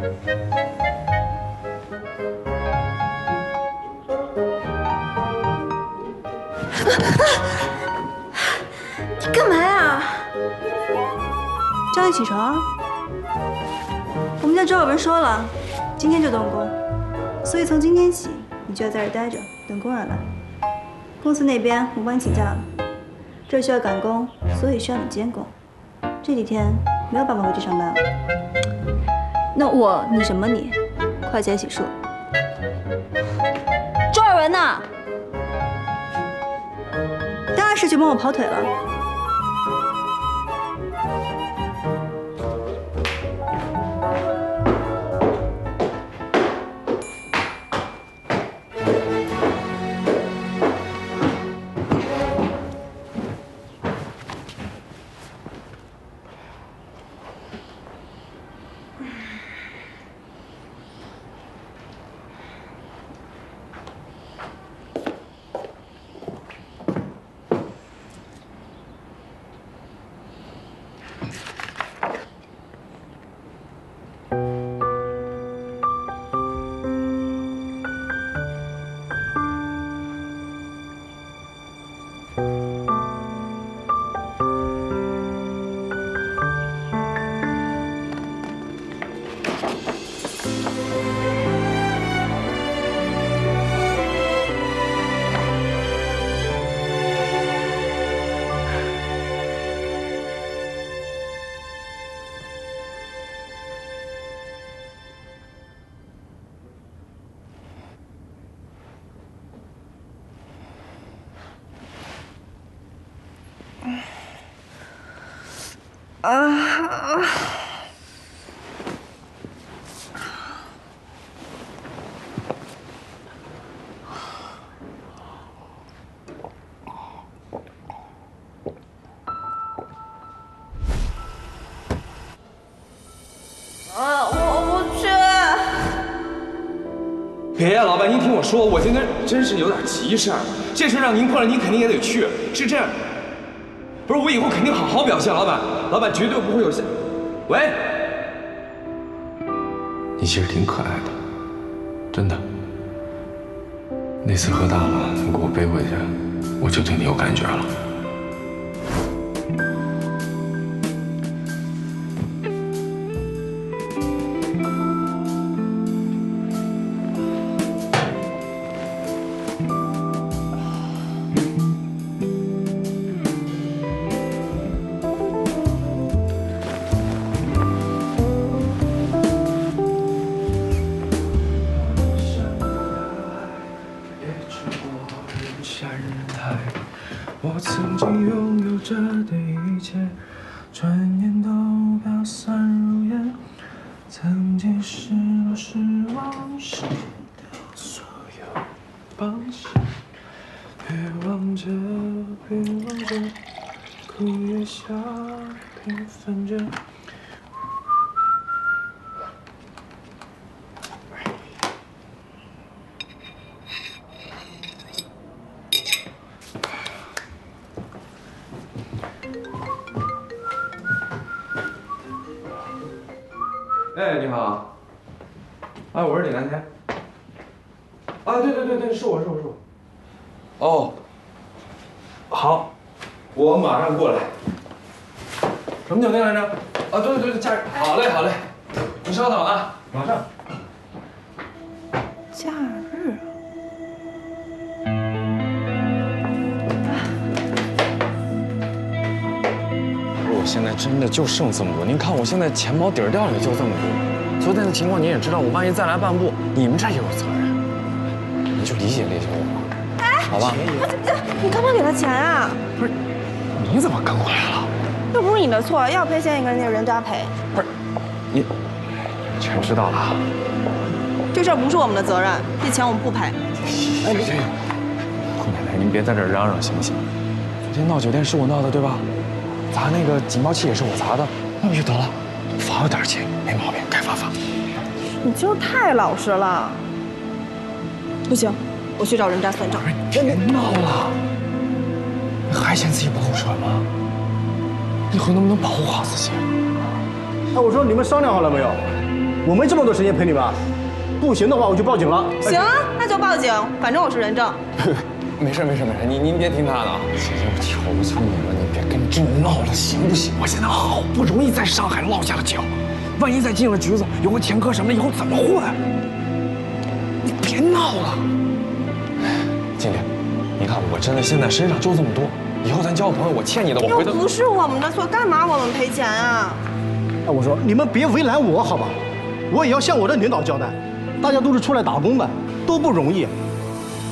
你干嘛呀？叫你起床。我们家周小文说了，今天就动工，所以从今天起，你就要在这儿待着，等工人来。公司那边我帮你请假了，这儿需要赶工，所以需要你监工。这几天没有办法回去上班了。那你什么你？快起来洗漱。周尔文呢？当然是去帮我跑腿了。我不去。别呀，老板，您听我说，我今天真是有点急事儿，这事让您破了，您肯定也得去。是这样，不是我以后肯定好好表现，老板绝对不会有下。喂，你其实挺可爱的，真的。那次喝大了，你给我背回去，我就对你有感觉了。我曾经拥有着的一切，转眼都飘散如烟。曾经失落、失望，失掉所有方向。别忘着，别忘着，哭也笑，平凡着。哎，你好。哎，我是李南天。啊，对，是我。哦，好，我马上过来。什么酒店来着？啊，对，假日。好嘞，你稍等啊，马上。假日。我现在真的就剩这么多，您看我现在钱包底儿掉也就这么多。昨天的情况您也知道，我万一再来半步，你们这也有责任，您就理解我吧，好吧？你干嘛给他钱啊？不是，你怎么跟过来了？又不是你的错，要赔钱也跟人家人都要赔。不是，你全知道了。这事儿不是我们的责任，这钱我们不赔。行，顾奶奶，您别在这儿嚷嚷行不行？昨天闹酒店是我闹的，对吧？砸那个警报器也是我砸的，那不就得了？罚我点钱没毛病，该罚。你就太老实了。不行，我去找人家算账。别闹了，你还嫌自己不够蠢吗？以后能不能保护好自己？哎，我说你们商量好了没有？我没这么多时间陪你们啊。不行的话，我就报警了。行，那就报警，反正我是人证。没事，您别听他的啊。姐姐，我求求你了，你别跟朕闹了，行不行？我现在好不容易在上海落下了脚，万一再进了局子，有个前科什么，以后怎么混？你别闹了。经理，你看我真的现在身上就这么多，以后咱交个朋友，我欠你的，我回头。又不是我们的错，干嘛我们赔钱啊？那我说你们别为难我好吧，我也要向我的领导交代，大家都是出来打工的，都不容易，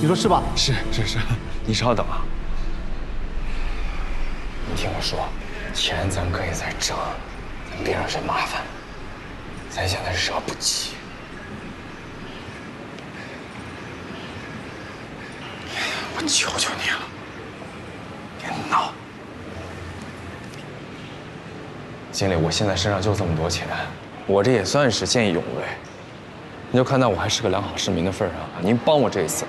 你说是吧？是，你稍等啊。你听我说，钱咱可以再挣，咱别让人麻烦。咱现在惹不起。我求求你了，别闹。经理，我现在身上就这么多钱，我这也算是见义勇为。你就看在我还是个良好市民的份上，您帮我这一次，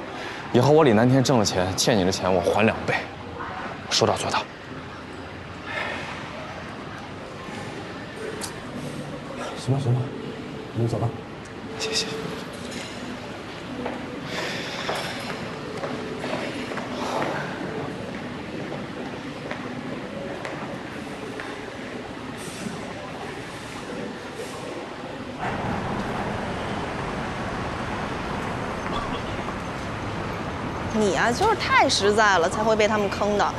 以后我李南天挣了钱，欠你的钱我还2倍，说到做到。行了，你们走吧。谢谢。你呀，就是太实在了，才会被他们坑的。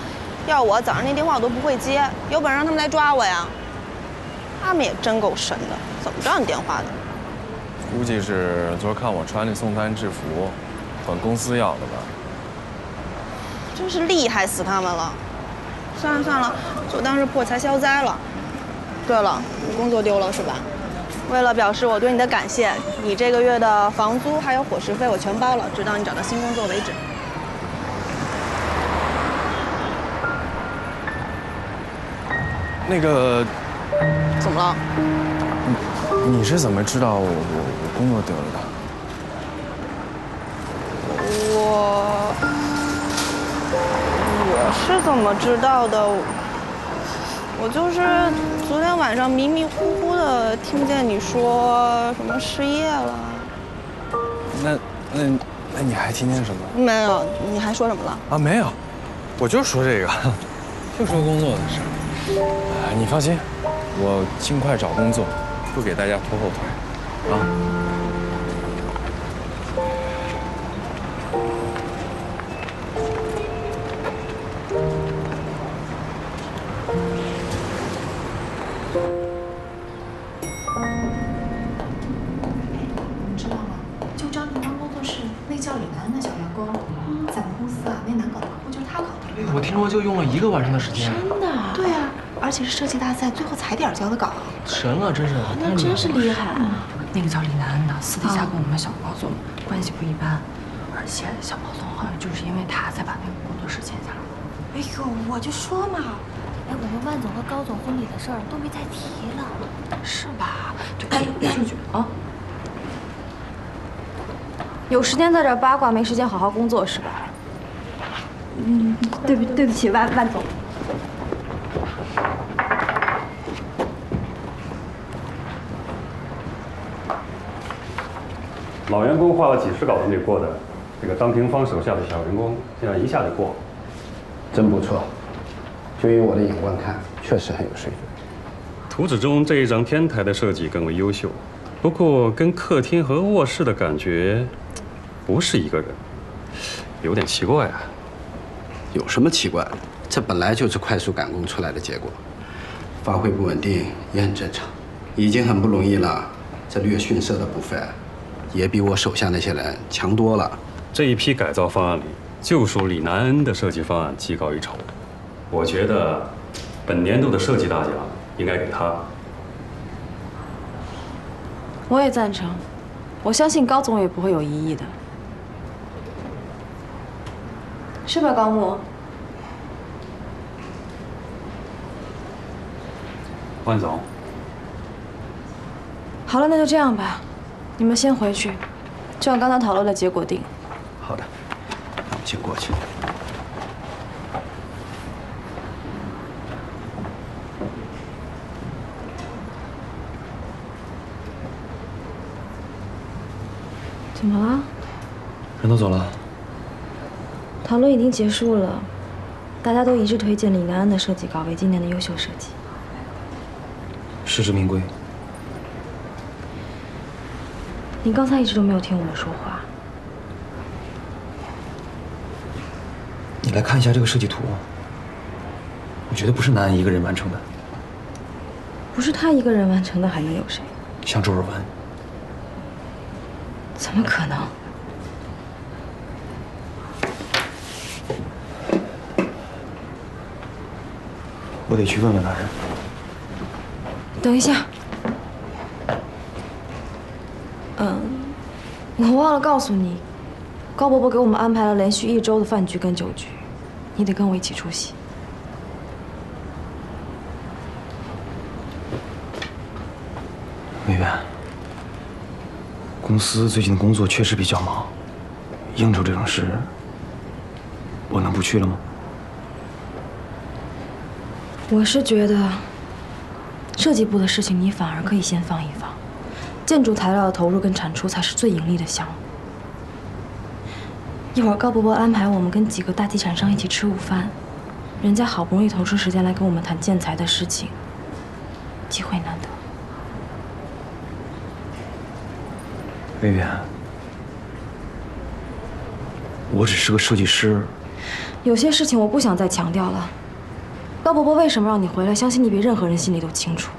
要我早上那电话我都不会接，有本事让他们来抓我呀！他们也真够神的，怎么知道你电话的？估计是昨儿看我穿那送餐制服，管公司要的吧。真是厉害死他们了！算了，就当是破财消灾了。对了，你工作丢了是吧？为了表示我对你的感谢，你这个月的房租还有伙食费我全包了，直到你找到新工作为止。那个，怎么了？你是怎么知道我工作丢了的？我是怎么知道的？我就是昨天晚上迷迷糊糊的听见你说什么失业了。那你还听见什么？没有，你还说什么了？啊，没有，我就说这个，就说工作的事。你放心，我尽快找工作，不给大家拖后腿，啊。你知道吗？就张平刚工作室那叫李楠的小员工，咱们公司啊那难搞的客户就是他搞的。我听说就用了1个晚上的时间。真的？对啊，而且是设计大赛最后踩点交的稿。神了，真是！那真是厉害。那个叫李楠的，私底下跟我们小包总关系不一般，而且小包总好像就是因为他才把那个工作室签下来。哎呦，我就说嘛，哎，我们万总和高总婚礼的事儿都没再提了，是吧？就啊。有时间在这八卦，没时间好好工作是吧？对不起，万总。老员工画了几十稿都没过的，这个张平芳手下的小员工现在一下就过，真不错。就以我的眼光看，确实很有水准。图纸中这一张天台的设计更为优秀，不过跟客厅和卧室的感觉不是一个人，有点奇怪啊。有什么奇怪？这本来就是快速赶工出来的结果，发挥不稳定也很正常，已经很不容易了。这略逊色的部分，也比我手下那些人强多了。这一批改造方案里，就属李南恩的设计方案技高一筹。我觉得，本年度的设计大奖应该给他。我也赞成，我相信高总也不会有异议的，是吧，高木？万总，好了，那就这样吧，你们先回去，就按刚才讨论的结果定。好的，那我们先过去。怎么了？人都走了。讨论已经结束了，大家都一致推荐李南安的设计稿为今年的优秀设计。实至名归。你刚才一直都没有听我们说话。你来看一下这个设计图，我觉得不是南安一个人完成的。不是他一个人完成的，还能有谁？像周尔文。怎么可能？我得去问问他人。等一下。我忘了告诉你，高伯伯给我们安排了连续1周的饭局跟酒局，你得跟我一起出席。委员，公司最近的工作确实比较忙，应酬这种事，我能不去了吗？我是觉得，设计部的事情你反而可以先放一放，建筑材料的投入跟产出才是最盈利的项目。一会儿高伯伯安排我们跟几个大地产商一起吃午饭，人家好不容易腾出时间来跟我们谈建材的事情，机会难得。委员，我只是个设计师，有些事情我不想再强调了。高伯伯为什么让你回来？相信你比任何人心里都清楚。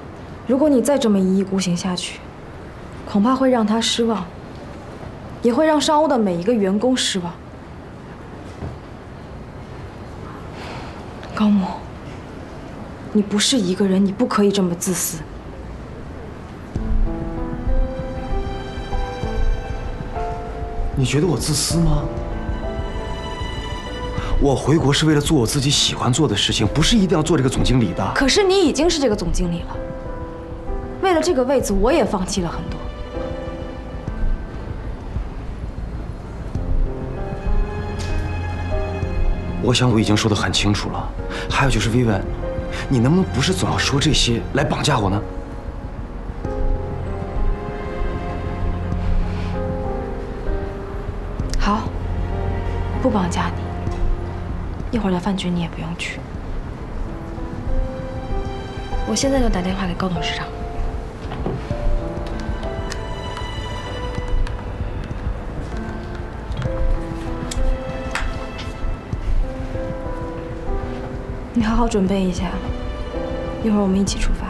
如果你再这么一意孤行下去，恐怕会让他失望，也会让上屋的每一个员工失望。高木，你不是一个人，你不可以这么自私。你觉得我自私吗？我回国是为了做我自己喜欢做的事情，不是一定要做这个总经理的。可是你已经是这个总经理了，为了这个位子，我也放弃了很多。我想我已经说得很清楚了。还有就是薇薇，你能不能不是总要说这些来绑架我呢？好，不绑架你。一会儿的饭局你也不用去，我现在就打电话给高董事长。你好好准备一下，一会儿我们一起出发。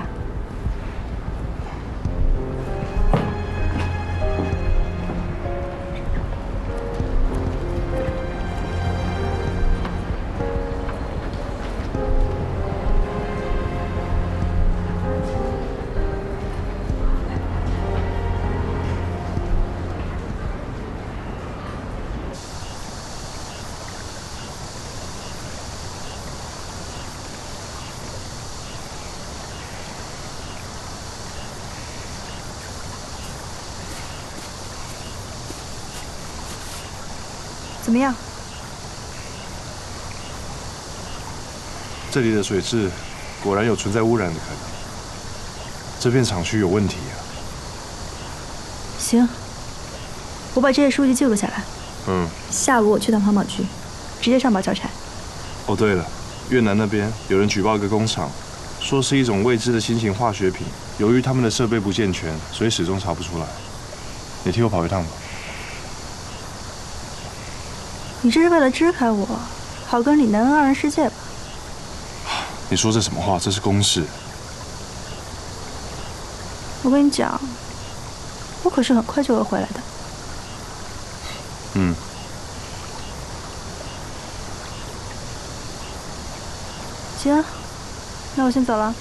怎么样？这里的水质果然有存在污染的可能，这片厂区有问题啊。行，我把这些书籍记录下来。下午我去趟环保局，直接上报交差。哦，对了，越南那边有人举报一个工厂，说是一种未知的新型化学品，由于他们的设备不健全，所以始终查不出来。你替我跑一趟吧。你这是为了支开我，好跟李南恩二人世界吧？你说这什么话？这是公事。我跟你讲，我可是很快就会回来的。行，那我先走了。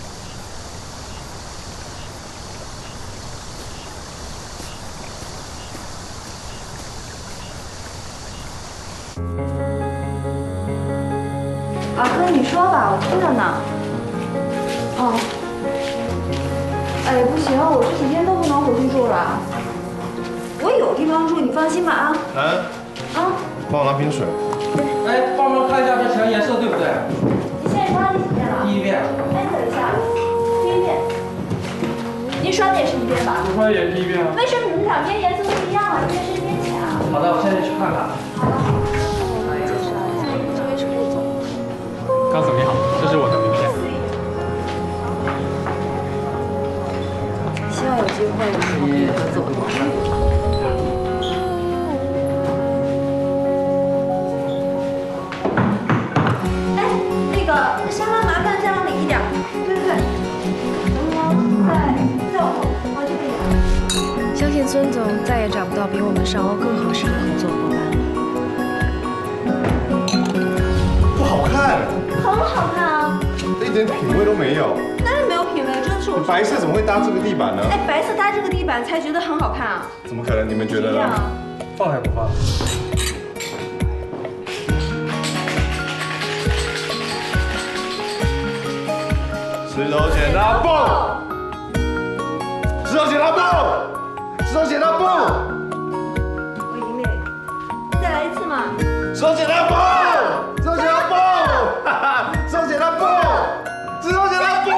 啊哥，你说吧，我听着呢。哦。哎，不行，我这几天都不能回去住了。我有地方住，你放心吧啊。帮我拿瓶水。哎，帮忙看一下这墙颜色对不对？你现在刷第几遍了？第一遍。哎，等一下，第一遍。您刷的也是一遍吧？我刷的也是第一遍啊。为什么你们两边颜色不一样啊？一边深一边浅啊？好的，我现在去看看。这位是顾总。高总你好，这是我的名片。希望有机会以后可以合作。哎，那个沙拉麻烦再往里一点。对对对，再往后就可以了。相信孙总再也找不到比我们上欧更合适的合作伙伴了。不好看，很好看啊！一点品味都没有。当然没有品味，这是我白色怎么会搭这个地板呢？哎，白色搭这个地板才觉得很好看啊！怎么可能？你们觉得呢？放还不放？石头剪刀布，石头剪刀布，石头剪刀布，我赢了，再来一次嘛！石头剪刀布，石头剪刀布，哈哈，石头剪刀布，石头剪刀布。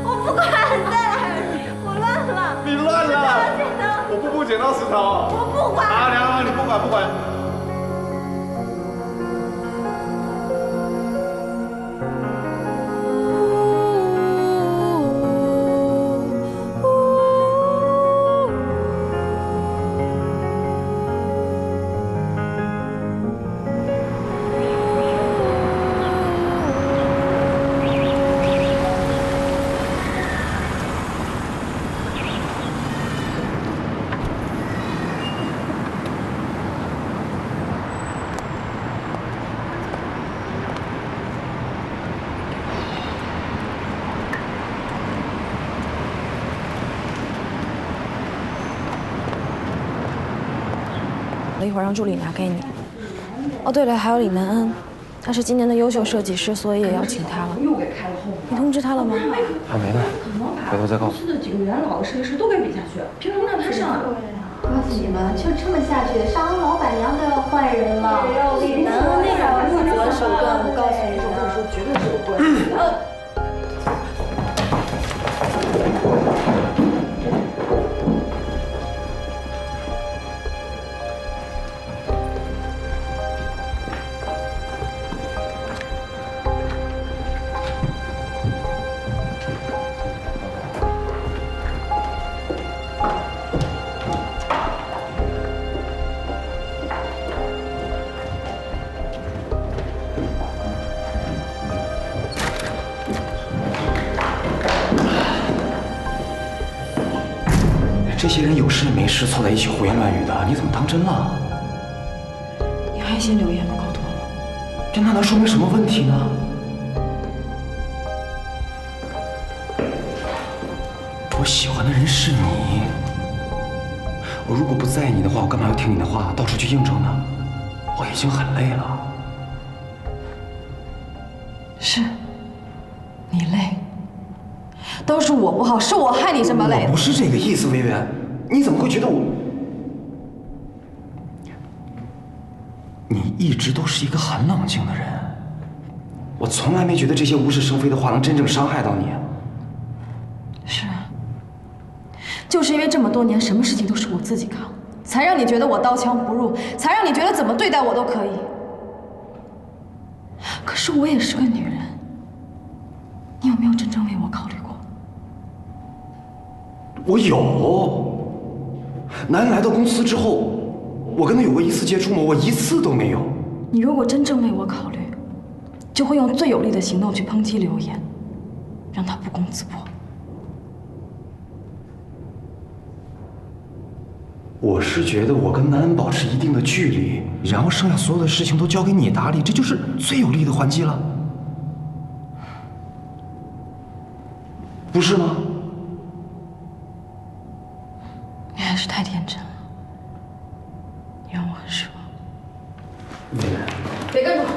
我不管，再来！我乱了。你乱了！我步步剪刀石头。我不管。好，你不管不管。一会儿让助理拿给你。哦，对了，还有李南恩，他是今年的优秀设计师，所以也邀请他了。你通知他了吗？还没呢，回头再告诉你。这几个元老的设计师都该比下去，凭什么让他上？告诉你们，就这么下去，上恩老板娘都要换人了。李南恩那种不择手段，我告诉你，我跟你说，绝对是有关系的。这些人有事没事凑在一起胡言乱语的，你怎么当真了？你还嫌刘烨不够多吗？这那能说明什么问题呢？我喜欢的人是你，我如果不在意你的话，我干嘛要听你的话，到处去应征呢？我已经很累了。是，你累，都是我不好，是我害你这么累。我不是这个意思，薇薇，你怎么会觉得我？你一直都是一个很冷静的人，我从来没觉得这些无事生非的话能真正伤害到你。是啊，就是因为这么多年什么事情都是我自己扛，才让你觉得我刀枪不入，才让你觉得怎么对待我都可以。可是我也是个女人，你有没有真正为我考虑过？我有。男人来到公司之后，我跟他有过一次接触吗？我一次都没有。你如果真正为我考虑，就会用最有力的行动去抨击刘烨，让他不攻自破。我是觉得我跟南恩保持一定的距离，然后剩下所有的事情都交给你打理，这就是最有力的还击了，不是吗？你还是太天真了，你让我很失望。薇薇，别跟着我。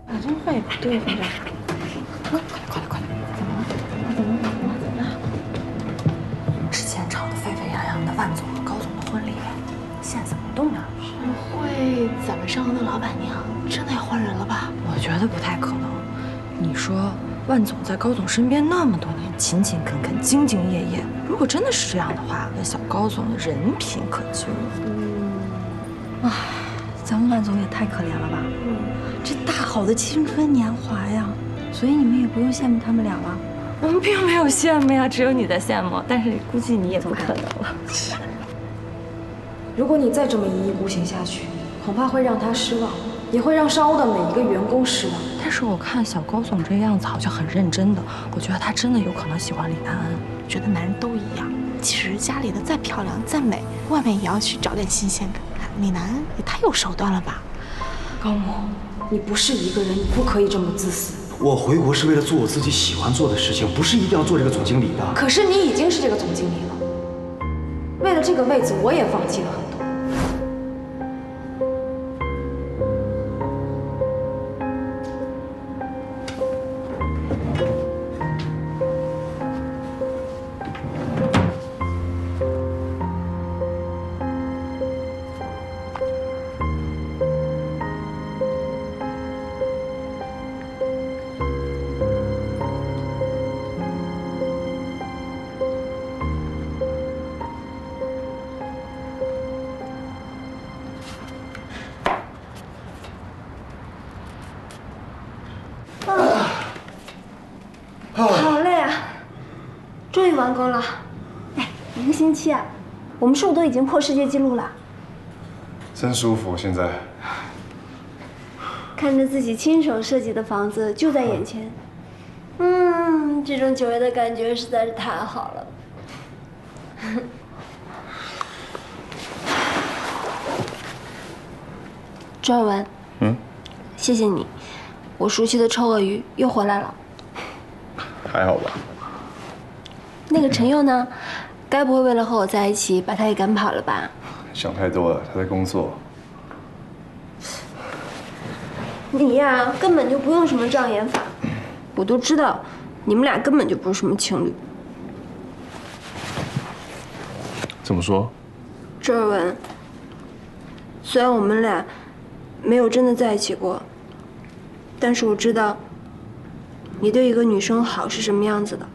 啊，这话也不对，反正。快点！怎么了？之前吵得沸沸扬扬的万总和高总的婚礼，现在怎么了？动呢？不会咱们上的老板娘真的要换人了吧？我觉得不太可能。你说万总在高总身边那么多年，勤勤恳恳、兢兢业业，如果真的是这样的话，那小高总的人品可就……唉，咱们万总也太可怜了吧？这大好的青春年华呀！所以你们也不用羡慕他们俩了。我们并没有羡慕呀，只有你在羡慕。但是估计你也不可能了。如果你再这么一意孤行下去，恐怕会让他失望，也会让商务的每一个员工失望。但是我看小高总这样子好像很认真的，我觉得他真的有可能喜欢李南恩。觉得男人都一样，其实家里的再漂亮再美，外面也要去找点新鲜感。李南恩也太有手段了吧？高某，你不是一个人，你不可以这么自私。我回国是为了做我自己喜欢做的事情，不是一定要做这个总经理的。可是你已经是这个总经理了，为了这个位子，我也放弃了很多。好累啊！终于完工了。哎，1个星期啊，我们是不是都已经破世界纪录了？真舒服，现在。看着自己亲手设计的房子就在眼前，这种久违的感觉实在是太好了。周尔文，谢谢你，我熟悉的臭鳄鱼又回来了。还好吧。那个陈佑呢？该不会为了和我在一起把他给赶跑了吧？想太多了，他在工作。你呀，根本就不用什么障眼法，我都知道，你们俩根本就不是什么情侣。怎么说？周尔文，虽然我们俩没有真的在一起过，但是我知道你对一个女生好是什么样子的，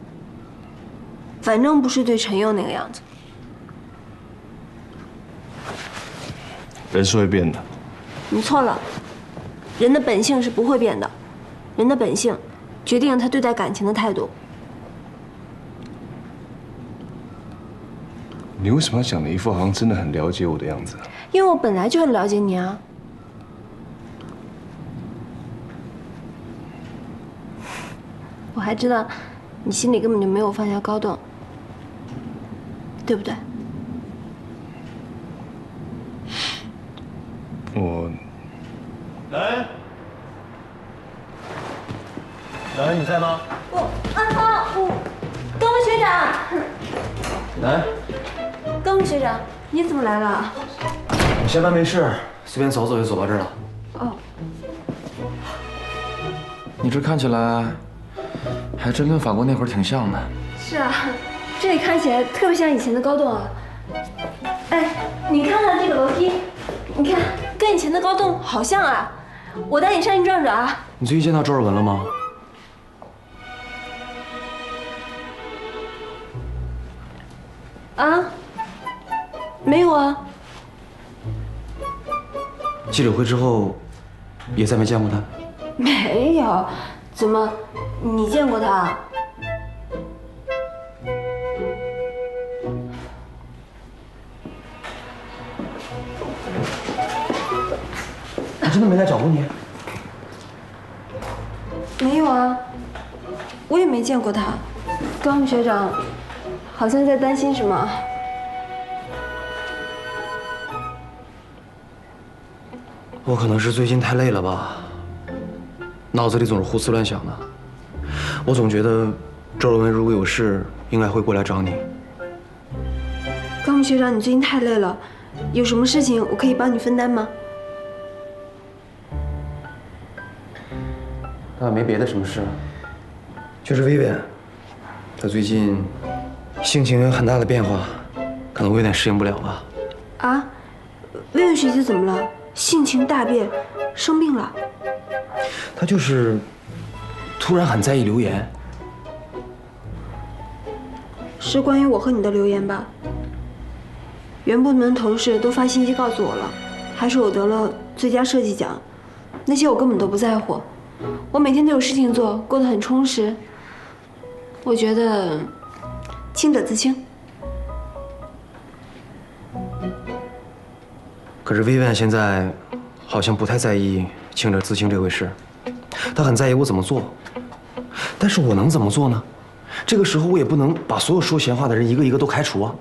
反正不是对陈佑那个样子。人是会变的。你错了，人的本性是不会变的，人的本性决定了他对待感情的态度。你为什么要讲的一副好像真的很了解我的样子？因为我本来就很了解你啊。我还知道，你心里根本就没有放下高栋，对不对？我，来，来，你在吗？高文学长，来，高文学长，你怎么来了？我下班没事，随便走走就走到这儿了。哦，你这看起来还真跟法国那会儿挺像的。是啊，这里看起来特别像以前的高栋啊。哎，你看看这个楼梯，你看跟以前的高栋好像啊。我带你上去转转啊。你最近见到周尔文了吗？啊？没有啊。记者会之后，也再没见过他。没有，怎么？你见过他？他真的没来找过你？没有啊，我也没见过他。高木学长好像在担心什么。我可能是最近太累了吧，脑子里总是胡思乱想的。我总觉得周尔文如果有事，应该会过来找你。高木学长，你最近太累了，有什么事情我可以帮你分担吗？倒没别的什么事，就是薇薇，她最近性情有很大的变化，可能我有点适应不了吧。啊，薇薇学姐怎么了？性情大变，生病了？她就是突然很在意留言。是关于我和你的留言吧？原部门同事都发信息告诉我了，还说我得了最佳设计奖。那些我根本都不在乎，我每天都有事情做，过得很充实。我觉得清者自清。可是薇薇安现在好像不太在意清者自清这回事，她很在意我怎么做。但是我能怎么做呢？这个时候我也不能把所有说闲话的人一个一个都开除啊。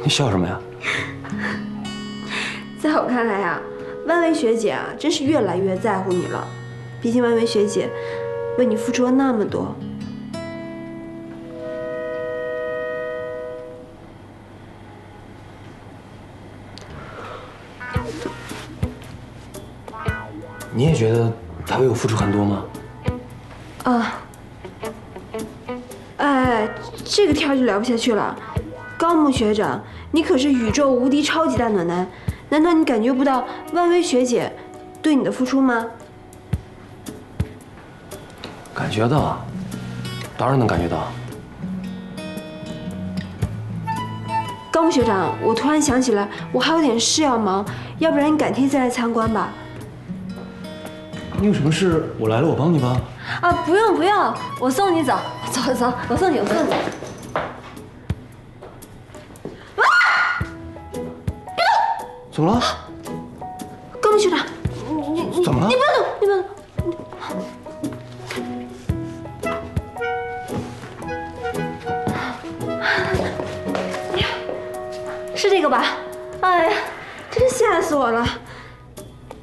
你笑什么呀？在我看来啊，万薇学姐啊，真是越来越在乎你了。毕竟万薇学姐为你付出了那么多。你也觉得她为我付出很多吗？啊，哎，这个天就聊不下去了。高木学长，你可是宇宙无敌超级大暖男，难道你感觉不到万薇学姐对你的付出吗？感觉到啊，当然能感觉到。高木学长，我突然想起来，我还有点事要忙，要不然你改天再来参观吧。你有什么事，我来了，我帮你吧。啊，不用不用，我送你走，走走，我送你，我送你。怎么了？高木学长，你怎么了？你不要动，你不要动。是这个吧？哎呀，真是吓死我了！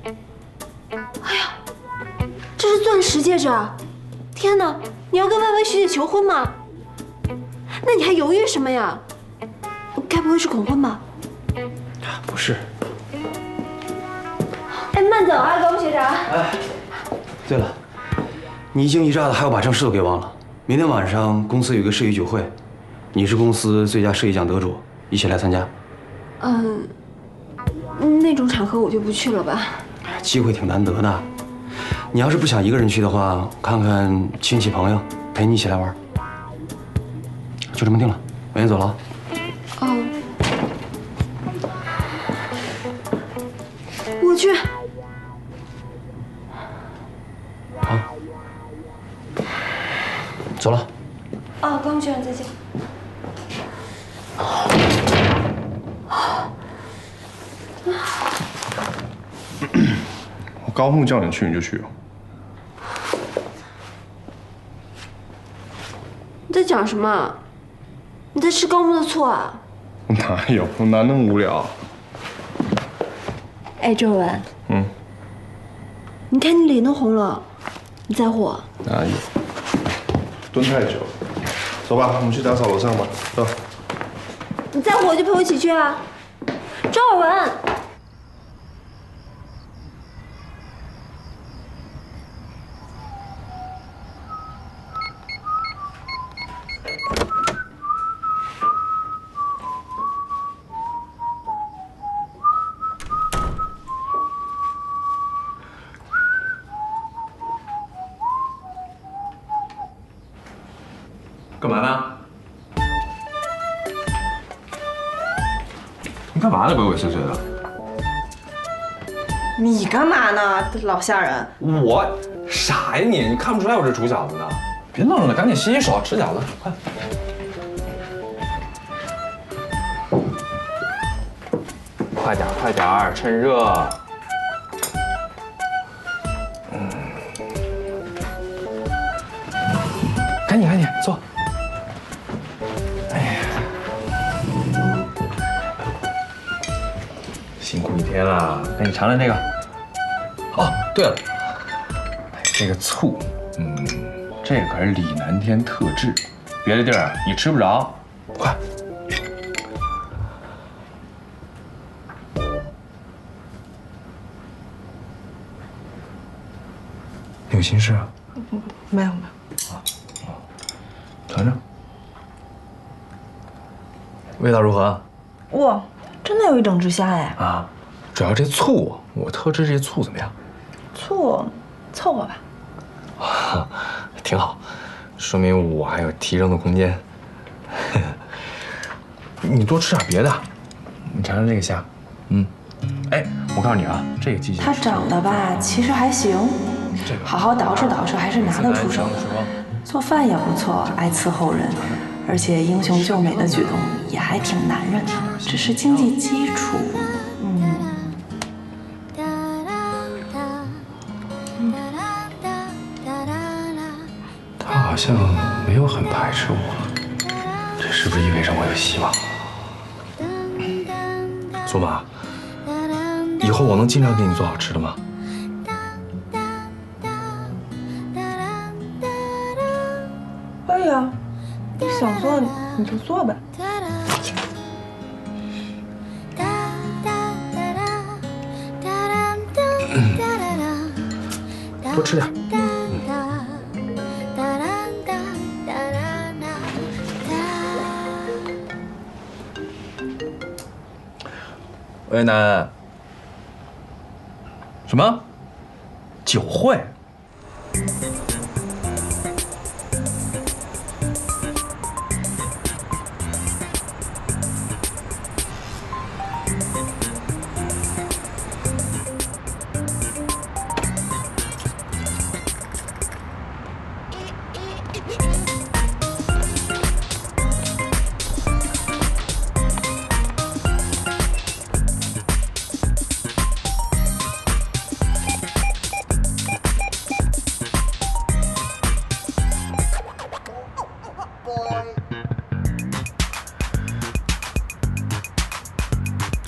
哎呀，这是钻石戒指啊！天哪，你要跟万薇学姐求婚吗？那你还犹豫什么呀？该不会是恐婚吧？不是。哎，慢走啊，高木学长。哎，对了，你一惊一乍的，还要把正事都给忘了。明天晚上公司有个设计酒会，你是公司最佳设计奖得主，一起来参加。那种场合我就不去了吧。机会挺难得的，你要是不想一个人去的话，看看亲戚朋友陪你一起来玩。就这么定了，我先走了。哦，我去。好，走了。哦，高木学长再见。我高木叫你去你就去。你在讲什么？你在吃高木的醋啊？哪有？哪那么无聊？哎，周文。你看你脸都红了，你在乎我？哪有？蹲太久了。走吧，我们去打扫楼上吧。走。你在乎我就陪我一起去啊，周尔文。干嘛呢？你干嘛呢？鬼鬼祟祟的。你干嘛呢？老吓人！我傻呀你？你看不出来我是煮饺子呢？别弄了，赶紧洗洗手，吃饺子，快！快点，快点，趁热。赶紧，赶紧坐。哎呀，辛苦一天了，赶紧尝尝这个。哦，对了，这个醋，这可是李南天特制，别的地儿你吃不着。快！有心事啊？没有。尝尝。味道如何？哇，真的有一整只虾哎！啊，主要这醋，我特制这醋怎么样？醋，凑合吧。啊，挺好，说明我还有提升的空间。你多吃点别的，你尝尝这个虾。哎，我告诉你啊，这个机器它长得吧，其实还行，好好捯饬捯饬还是拿得出手的。做饭也不错，爱伺候人，而且英雄救美的举动也还挺男人的，只是经济基础，他好像没有很排斥我，这是不是意味着我有希望？苏妈，以后我能经常给你做好吃的吗？可以啊，你想做你就做呗。多吃点。喂，楠。什么？酒会？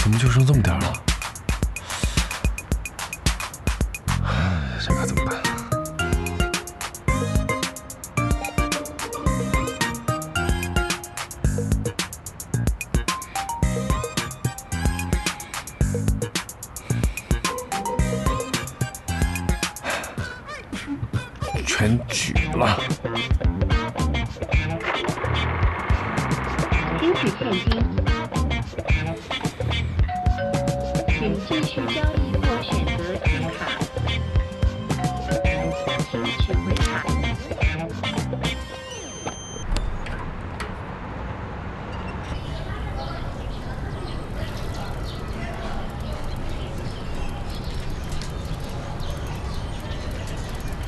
怎么就剩这么点了？这该怎么办？全举了。请取现金。请继续交易或选择金卡，请取回卡。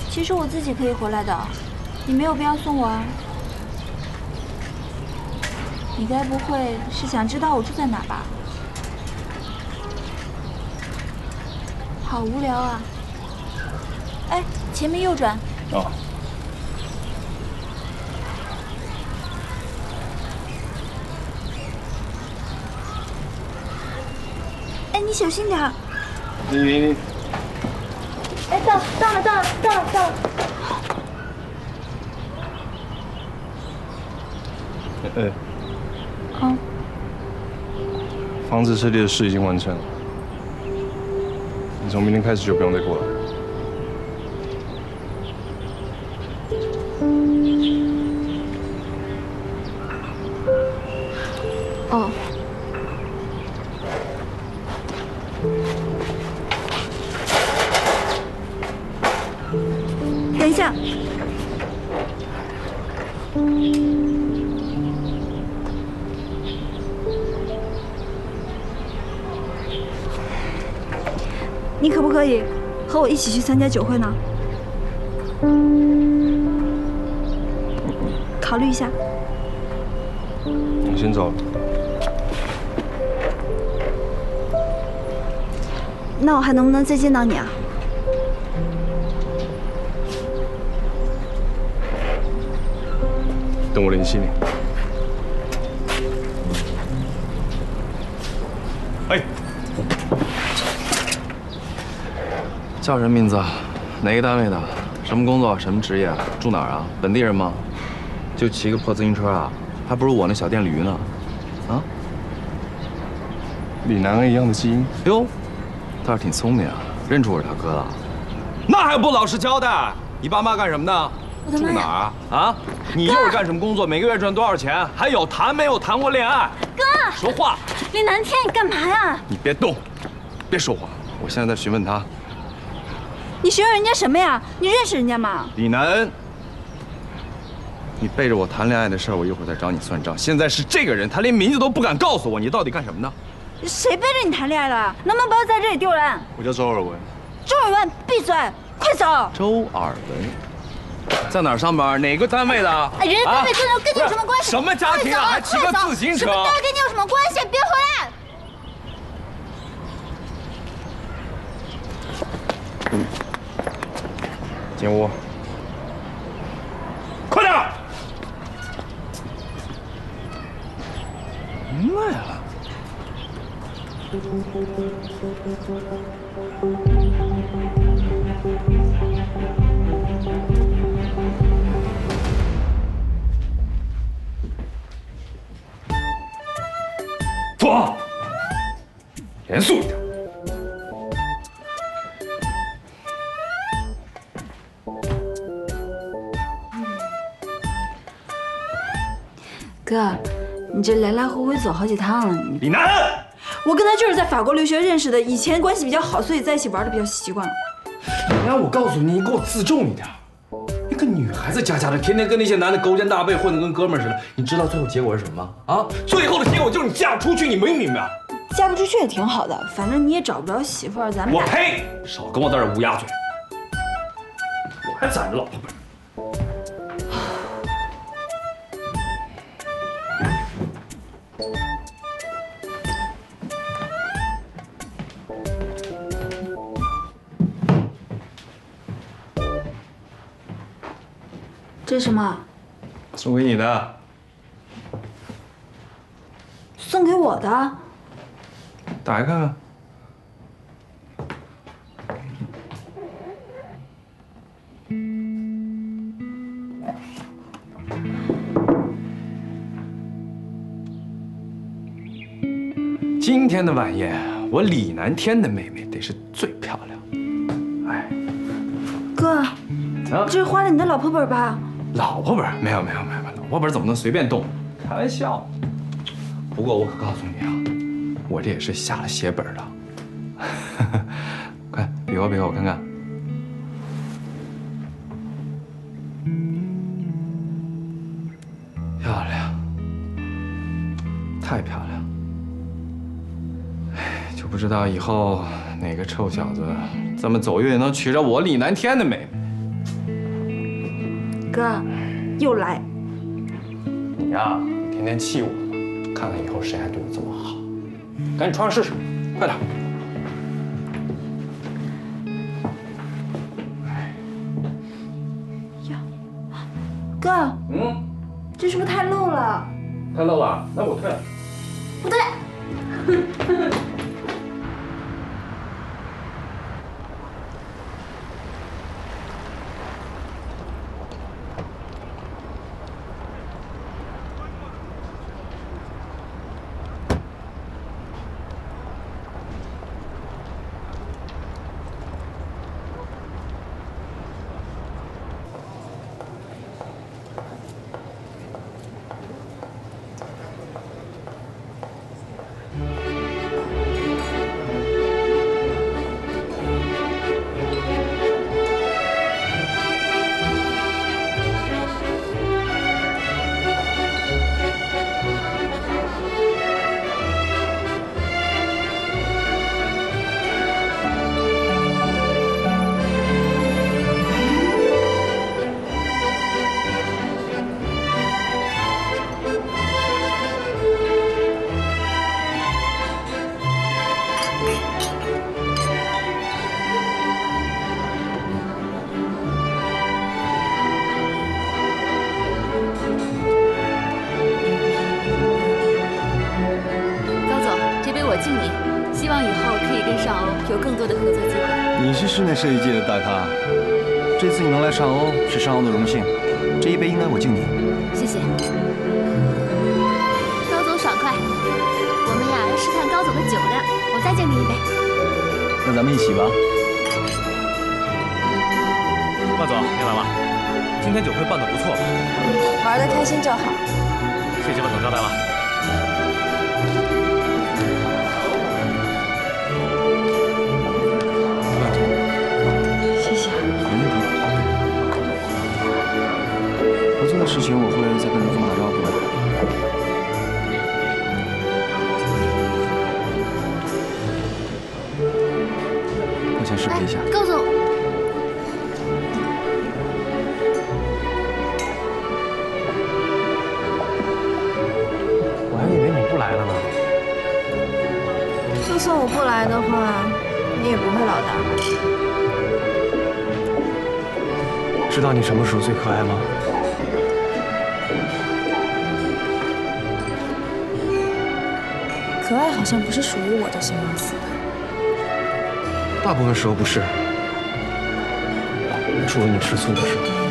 其实我自己可以回来的，你没有必要送我啊。你该不会是想知道我住在哪吧？好无聊啊！哎，前面右转。哦。哎，你小心点儿。你。哎，到了。房子设立的事已经完成了。你从明天开始就不用再过来。哦。等一下。你可不可以和我一起去参加酒会呢？考虑一下。我先走了。那我还能不能再见到你啊？等我联系你。哎。叫什么名字？哪个单位的？什么工作？什么职业？住哪儿啊？本地人吗？就骑个破自行车啊？还不如我那小电驴呢。啊？李楠恩一样的基因。哟，倒是挺聪明啊，认出我是他哥了。那还不老实交代？你爸妈干什么的？我的妈呀！住哪儿啊？啊？你又是干什么工作？每个月赚多少钱？还有谈没有谈过恋爱？哥，说话！李南天，你干嘛呀？你别动，别说话。我现在在询问他。你询问人家什么呀？你认识人家吗？李南恩，你背着我谈恋爱的事儿，我一会儿再找你算账。现在是这个人，他连名字都不敢告诉我，你到底干什么呢？谁背着你谈恋爱了？能不能不要在这里丢人？我叫周尔文。周尔文，闭嘴，快走！周尔文，在哪儿上班？哪个单位的？哎，人家单位跟你有什么关系？什么家庭啊？还骑个自行车？什么单位跟你有什么关系？别回来！进屋。快点！明白了。坐，严肃一点。哥，你这来来回回走好几趟了，你。李楠，我跟他就是在法国留学认识的，以前关系比较好，所以在一起玩的比较习惯了。李楠，我告诉你，你给我自重一点。你个女孩子家家的，天天跟那些男的勾肩搭背，混得跟哥们儿似的。你知道最后结果是什么吗？啊，最后的结果就是你嫁不出去，你明不明白？嫁不出去也挺好的，反正你也找不着媳妇儿，咱们俩。我呸！少跟我在这乌鸦嘴。我还攒着老婆本。这是什么？送给你的。送给我的？打开看看。今天的晚宴，我李南天的妹妹得是最漂亮。哎，哥，啊，这是花了你的老婆本吧？老婆本没有，老婆本怎么能随便动？开玩笑。不过我可告诉你啊，我这也是下了血本的。快比划比划，我看看。漂亮，太漂亮。哎，就不知道以后哪个臭小子这么走运能娶着我李南天的妹妹。哥，又来。你呀，天天气我，看看以后谁还对我这么好。赶紧穿上试试，快点。呀，哥，这是不是太露了？太露了，那我退了。不对。有更多的合作机会。你是室内设计界的大咖，这次你能来上欧是上欧的荣幸，这一杯应该我敬你。谢谢。高总爽快，我们呀试探高总的酒量，我再敬你一杯。那咱们一起吧。万总，你来了。今天酒会办得不错吧？玩得开心就好。谢谢万总招待了。谢谢。没问题。合作的事情我会再跟刘总打招呼的。我先视频一下。高总。我还以为你不来了呢。就算我不来的话，你也不会老大吧？知道你什么时候最可爱吗？可爱好像不是属于我的形容词。大部分时候不是，除了你吃醋的时候。